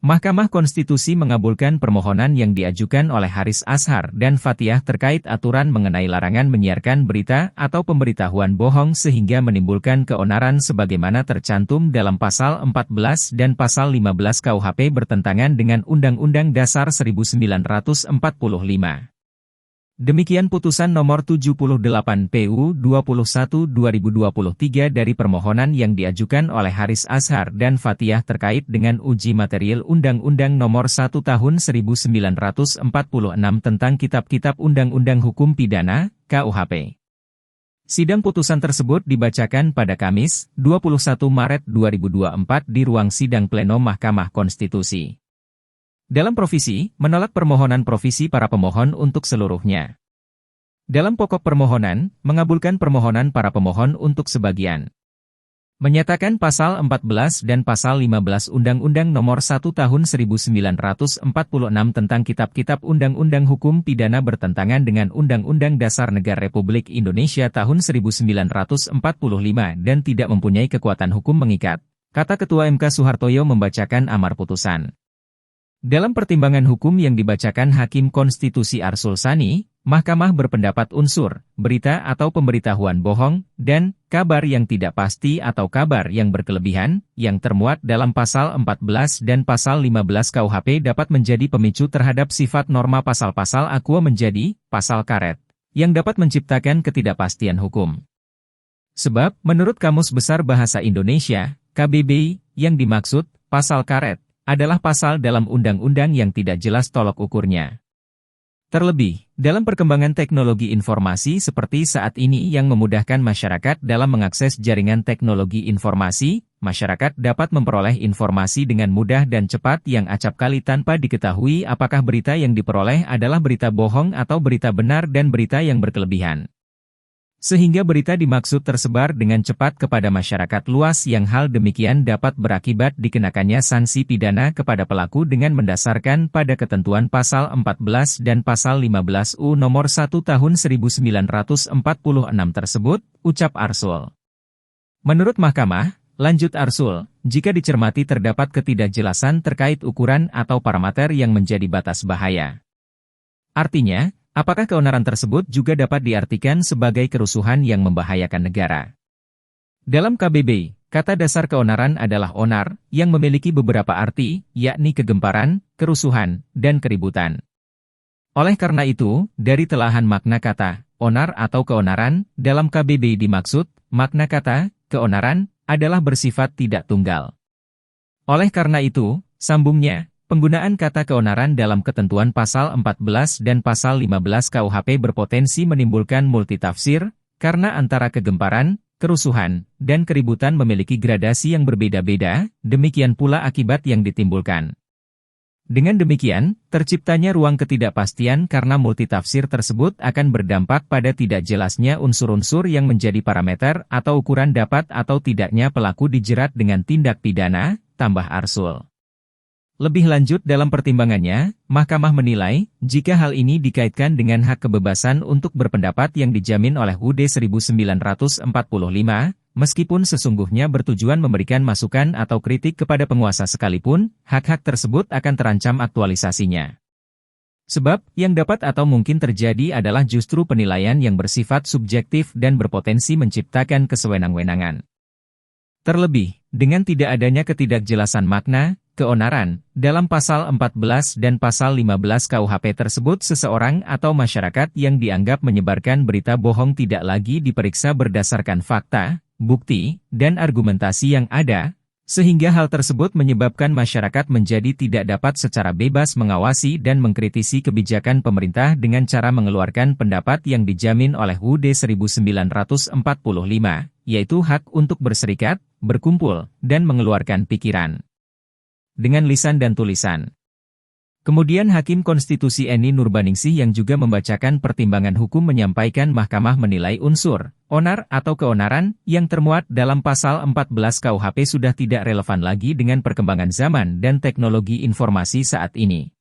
Mahkamah Konstitusi mengabulkan permohonan yang diajukan oleh Haris Azhar dan Fathiah terkait aturan mengenai larangan menyiarkan berita atau pemberitahuan bohong sehingga menimbulkan keonaran sebagaimana tercantum dalam Pasal 14 dan Pasal 15 KUHP bertentangan dengan Undang-Undang Dasar 1945. Demikian putusan nomor 78 PU 21/2023 dari permohonan yang diajukan oleh Haris Azhar dan Fathiah terkait dengan uji material Undang-Undang Nomor 1 Tahun 1946 tentang Kitab-Kitab Undang-Undang Hukum Pidana, KUHP. Sidang putusan tersebut dibacakan pada Kamis, 21 Maret 2024 di ruang sidang pleno Mahkamah Konstitusi. Dalam provisi, menolak permohonan provisi para pemohon untuk seluruhnya. Dalam pokok permohonan, mengabulkan permohonan para pemohon untuk sebagian. Menyatakan Pasal 14 dan Pasal 15 Undang-Undang Nomor 1 Tahun 1946 tentang Kitab-Kitab Undang-Undang Hukum Pidana bertentangan dengan Undang-Undang Dasar Negara Republik Indonesia tahun 1945 dan tidak mempunyai kekuatan hukum mengikat, kata Ketua MK Soehartoyo membacakan amar putusan. Dalam pertimbangan hukum yang dibacakan Hakim Konstitusi Arsul Sani, Mahkamah berpendapat unsur, berita atau pemberitahuan bohong, dan kabar yang tidak pasti atau kabar yang berkelebihan, yang termuat dalam Pasal 14 dan Pasal 15 KUHP dapat menjadi pemicu terhadap sifat norma pasal-pasal aqua menjadi pasal karet, yang dapat menciptakan ketidakpastian hukum. Sebab, menurut Kamus Besar Bahasa Indonesia, KBBI, yang dimaksud, pasal karet, adalah pasal dalam undang-undang yang tidak jelas tolok ukurnya. Terlebih, dalam perkembangan teknologi informasi seperti saat ini yang memudahkan masyarakat dalam mengakses jaringan teknologi informasi, masyarakat dapat memperoleh informasi dengan mudah dan cepat yang acapkali tanpa diketahui apakah berita yang diperoleh adalah berita bohong atau berita benar dan berita yang berkelebihan. Sehingga berita dimaksud tersebar dengan cepat kepada masyarakat luas yang hal demikian dapat berakibat dikenakannya sanksi pidana kepada pelaku dengan mendasarkan pada ketentuan Pasal 14 dan Pasal 15 U Nomor 1 Tahun 1946 tersebut, ucap Arsul. Menurut Mahkamah, lanjut Arsul, jika dicermati terdapat ketidakjelasan terkait ukuran atau parameter yang menjadi batas bahaya. Artinya, apakah keonaran tersebut juga dapat diartikan sebagai kerusuhan yang membahayakan negara? Dalam KBBI, kata dasar keonaran adalah onar, yang memiliki beberapa arti, yakni kegemparan, kerusuhan, dan keributan. Oleh karena itu, dari telahan makna kata, onar atau keonaran, dalam KBBI dimaksud, makna kata, keonaran, adalah bersifat tidak tunggal. Oleh karena itu, sambungnya, penggunaan kata keonaran dalam ketentuan Pasal 14 dan Pasal 15 KUHP berpotensi menimbulkan multitafsir, karena antara kegemparan, kerusuhan, dan keributan memiliki gradasi yang berbeda-beda, demikian pula akibat yang ditimbulkan. Dengan demikian, terciptanya ruang ketidakpastian karena multitafsir tersebut akan berdampak pada tidak jelasnya unsur-unsur yang menjadi parameter atau ukuran dapat atau tidaknya pelaku dijerat dengan tindak pidana, tambah Arsul. Lebih lanjut dalam pertimbangannya, Mahkamah menilai, jika hal ini dikaitkan dengan hak kebebasan untuk berpendapat yang dijamin oleh UUD 1945, meskipun sesungguhnya bertujuan memberikan masukan atau kritik kepada penguasa sekalipun, hak-hak tersebut akan terancam aktualisasinya. Sebab, yang dapat atau mungkin terjadi adalah justru penilaian yang bersifat subjektif dan berpotensi menciptakan kesewenang-wenangan. Terlebih, dengan tidak adanya ketidakjelasan makna, keonaran, dalam Pasal 14 dan Pasal 15 KUHP tersebut seseorang atau masyarakat yang dianggap menyebarkan berita bohong tidak lagi diperiksa berdasarkan fakta, bukti, dan argumentasi yang ada, sehingga hal tersebut menyebabkan masyarakat menjadi tidak dapat secara bebas mengawasi dan mengkritisi kebijakan pemerintah dengan cara mengeluarkan pendapat yang dijamin oleh UUD 1945, yaitu hak untuk berserikat, berkumpul, dan mengeluarkan pikiran dengan lisan dan tulisan. Kemudian Hakim Konstitusi Eni Nurbaningsih yang juga membacakan pertimbangan hukum menyampaikan Mahkamah menilai unsur, onar atau keonaran, yang termuat dalam Pasal 14 KUHP sudah tidak relevan lagi dengan perkembangan zaman dan teknologi informasi saat ini.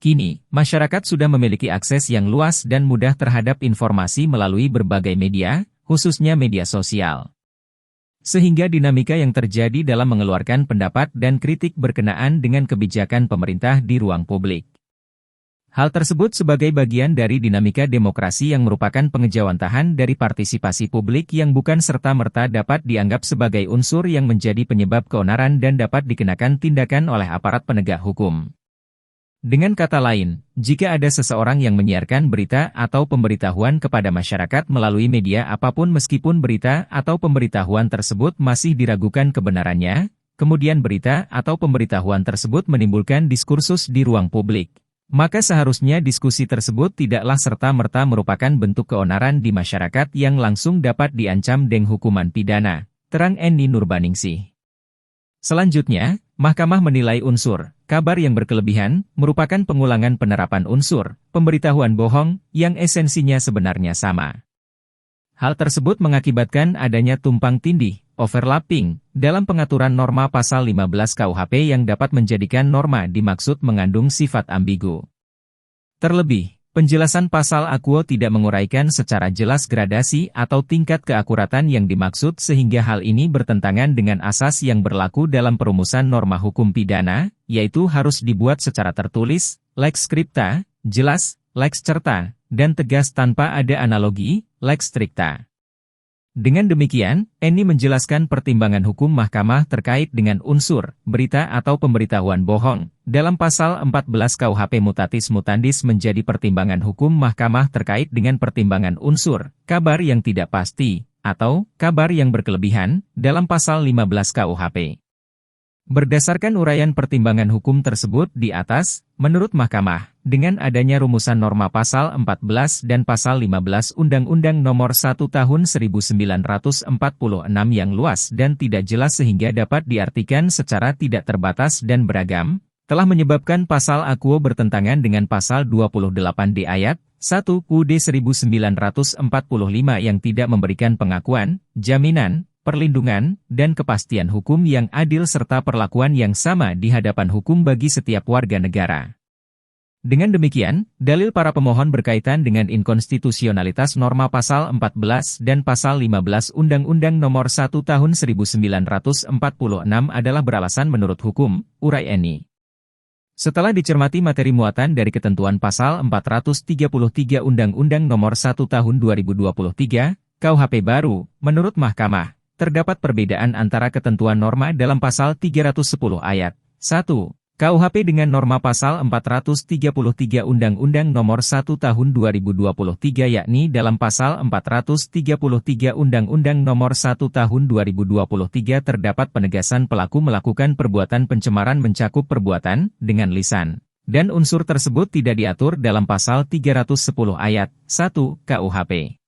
Kini, masyarakat sudah memiliki akses yang luas dan mudah terhadap informasi melalui berbagai media, khususnya media sosial. Sehingga dinamika yang terjadi dalam mengeluarkan pendapat dan kritik berkenaan dengan kebijakan pemerintah di ruang publik. Hal tersebut sebagai bagian dari dinamika demokrasi yang merupakan pengejawantahan dari partisipasi publik yang bukan serta-merta dapat dianggap sebagai unsur yang menjadi penyebab keonaran dan dapat dikenakan tindakan oleh aparat penegak hukum. Dengan kata lain, jika ada seseorang yang menyiarkan berita atau pemberitahuan kepada masyarakat melalui media apapun meskipun berita atau pemberitahuan tersebut masih diragukan kebenarannya, kemudian berita atau pemberitahuan tersebut menimbulkan diskursus di ruang publik, maka seharusnya diskusi tersebut tidaklah serta-merta merupakan bentuk keonaran di masyarakat yang langsung dapat diancam dengan hukuman pidana, terang Eni Nurbaningsih. Selanjutnya, Mahkamah menilai unsur kabar yang berkelebihan merupakan pengulangan penerapan unsur pemberitahuan bohong yang esensinya sebenarnya sama. Hal tersebut mengakibatkan adanya tumpang tindih, overlapping, dalam pengaturan norma pasal 15 KUHP yang dapat menjadikan norma dimaksud mengandung sifat ambigu. Terlebih, penjelasan pasal akuo tidak menguraikan secara jelas gradasi atau tingkat keakuratan yang dimaksud sehingga hal ini bertentangan dengan asas yang berlaku dalam perumusan norma hukum pidana, yaitu harus dibuat secara tertulis, lex scripta, jelas, lex certa, dan tegas tanpa ada analogi, lex stricta. Dengan demikian, Eni menjelaskan pertimbangan hukum mahkamah terkait dengan unsur, berita atau pemberitahuan bohong, dalam pasal 14 KUHP mutatis mutandis menjadi pertimbangan hukum mahkamah terkait dengan pertimbangan unsur, kabar yang tidak pasti, atau kabar yang berkelebihan, dalam pasal 15 KUHP. Berdasarkan uraian pertimbangan hukum tersebut di atas, menurut Mahkamah, dengan adanya rumusan norma pasal 14 dan pasal 15 Undang-Undang Nomor 1 Tahun 1946 yang luas dan tidak jelas sehingga dapat diartikan secara tidak terbatas dan beragam, telah menyebabkan pasal akuo bertentangan dengan pasal 28D ayat 1 UUD 1945 yang tidak memberikan pengakuan, jaminan, perlindungan, dan kepastian hukum yang adil serta perlakuan yang sama di hadapan hukum bagi setiap warga negara. Dengan demikian, dalil para pemohon berkaitan dengan inkonstitusionalitas norma pasal 14 dan pasal 15 Undang-Undang Nomor 1 Tahun 1946 adalah beralasan menurut hukum, urai Eni. Setelah dicermati materi muatan dari ketentuan pasal 433 Undang-Undang Nomor 1 Tahun 2023, KUHP baru, menurut Mahkamah, terdapat perbedaan antara ketentuan norma dalam pasal 310 ayat 1 KUHP dengan norma pasal 433 Undang-Undang Nomor 1 Tahun 2023 yakni dalam pasal 433 Undang-Undang Nomor 1 Tahun 2023 terdapat penegasan pelaku melakukan perbuatan pencemaran mencakup perbuatan dengan lisan, dan unsur tersebut tidak diatur dalam pasal 310 ayat 1 KUHP.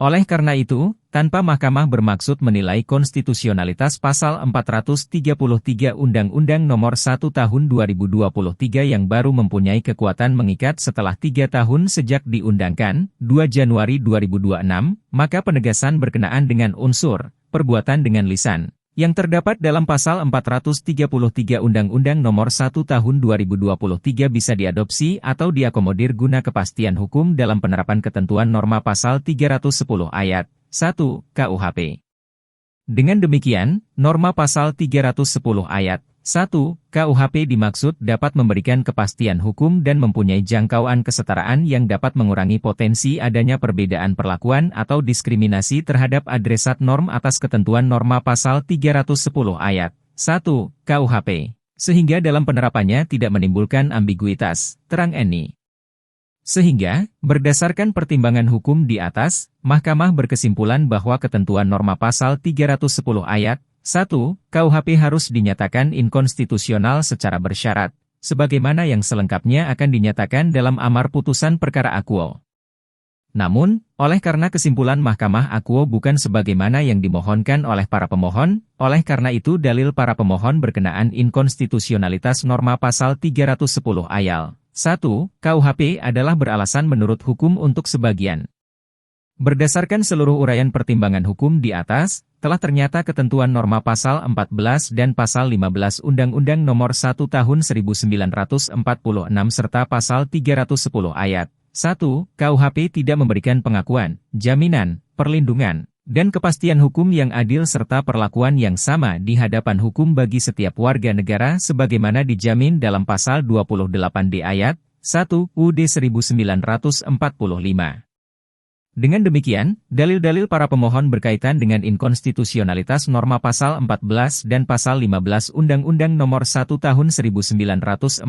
Oleh karena itu, tanpa Mahkamah bermaksud menilai konstitusionalitas pasal 433 Undang-Undang Nomor 1 Tahun 2023 yang baru mempunyai kekuatan mengikat setelah 3 tahun sejak diundangkan, 2 Januari 2026, maka penegasan berkenaan dengan unsur, perbuatan dengan lisan, yang terdapat dalam pasal 433 Undang-Undang Nomor 1 Tahun 2023 bisa diadopsi atau diakomodir guna kepastian hukum dalam penerapan ketentuan norma pasal 310 ayat 1 KUHP. Dengan demikian, norma pasal 310 ayat 1 KUHP dimaksud dapat memberikan kepastian hukum dan mempunyai jangkauan kesetaraan yang dapat mengurangi potensi adanya perbedaan perlakuan atau diskriminasi terhadap adresat norm atas ketentuan norma pasal 310 ayat 1 KUHP, sehingga dalam penerapannya tidak menimbulkan ambiguitas, terang Eni. Sehingga, berdasarkan pertimbangan hukum di atas, Mahkamah berkesimpulan bahwa ketentuan norma pasal 310 ayat 1. KUHP harus dinyatakan inkonstitusional secara bersyarat, sebagaimana yang selengkapnya akan dinyatakan dalam amar putusan perkara akuo. Namun, oleh karena kesimpulan Mahkamah akuo bukan sebagaimana yang dimohonkan oleh para pemohon, oleh karena itu dalil para pemohon berkenaan inkonstitusionalitas norma pasal 310 ayat 1 KUHP adalah beralasan menurut hukum untuk sebagian. Berdasarkan seluruh uraian pertimbangan hukum di atas, telah ternyata ketentuan norma pasal 14 dan pasal 15 Undang-Undang Nomor 1 Tahun 1946 serta pasal 310 ayat 1 KUHP tidak memberikan pengakuan, jaminan, perlindungan, Dan kepastian hukum yang adil serta perlakuan yang sama di hadapan hukum bagi setiap warga negara sebagaimana dijamin dalam pasal 28D ayat 1 UUD 1945. Dengan demikian, dalil-dalil para pemohon berkaitan dengan inkonstitusionalitas norma pasal 14 dan pasal 15 Undang-Undang Nomor 1 Tahun 1946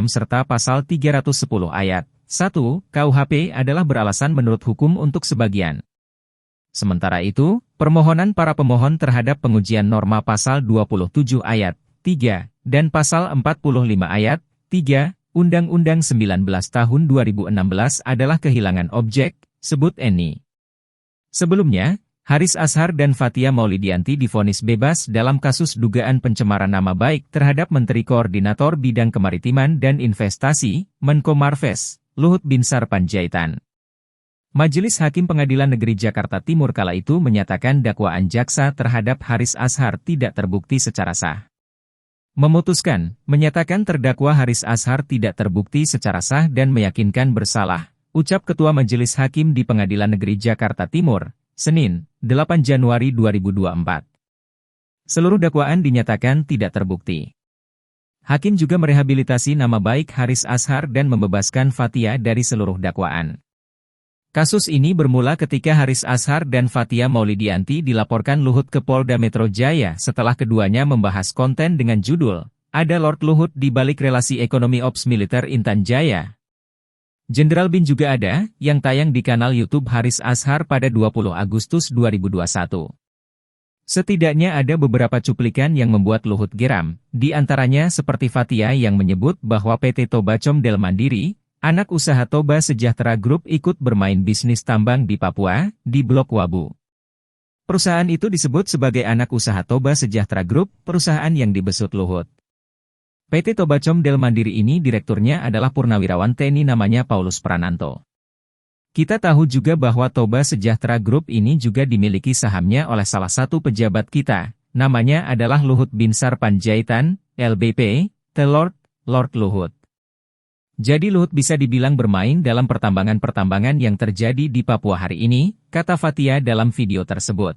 serta pasal 310 ayat 1 KUHP adalah beralasan menurut hukum untuk sebagian. Sementara itu, permohonan para pemohon terhadap pengujian norma pasal 27 ayat 3 dan pasal 45 ayat 3 Undang-Undang 19 tahun 2016 adalah kehilangan objek, sebut Eni. Sebelumnya, Haris Azhar dan Fathia Maulidiyanti divonis bebas dalam kasus dugaan pencemaran nama baik terhadap Menteri Koordinator Bidang Kemaritiman dan Investasi, Menko Marves, Luhut Binsar Panjaitan. Majelis Hakim Pengadilan Negeri Jakarta Timur kala itu menyatakan dakwaan jaksa terhadap Haris Azhar tidak terbukti secara sah. Memutuskan, menyatakan terdakwa Haris Azhar tidak terbukti secara sah dan meyakinkan bersalah, ucap Ketua Majelis Hakim di Pengadilan Negeri Jakarta Timur, Senin, 8 Januari 2024. Seluruh dakwaan dinyatakan tidak terbukti. Hakim juga merehabilitasi nama baik Haris Azhar dan membebaskan Fathia dari seluruh dakwaan. Kasus ini bermula ketika Haris Azhar dan Fathia Maulidiyanti dilaporkan Luhut ke Polda Metro Jaya setelah keduanya membahas konten dengan judul, "Ada Lord Luhut di balik relasi ekonomi Ops Militer Intan Jaya". Jenderal Bin juga ada, yang tayang di kanal YouTube Haris Azhar pada 20 Agustus 2021. Setidaknya ada beberapa cuplikan yang membuat Luhut geram, di antaranya seperti Fathia yang menyebut bahwa PT Tobacom Del Mandiri, anak usaha Toba Sejahtera Group ikut bermain bisnis tambang di Papua, di Blok Wabu. Perusahaan itu disebut sebagai anak usaha Toba Sejahtera Group, perusahaan yang dibesut Luhut. PT Tobacom Del Mandiri ini direkturnya adalah purnawirawan TNI namanya Paulus Prananto. Kita tahu juga bahwa Toba Sejahtera Group ini juga dimiliki sahamnya oleh salah satu pejabat kita, namanya adalah Luhut Binsar Panjaitan, LBP, Lord Luhut. Jadi Luhut bisa dibilang bermain dalam pertambangan-pertambangan yang terjadi di Papua hari ini, kata Fathia dalam video tersebut.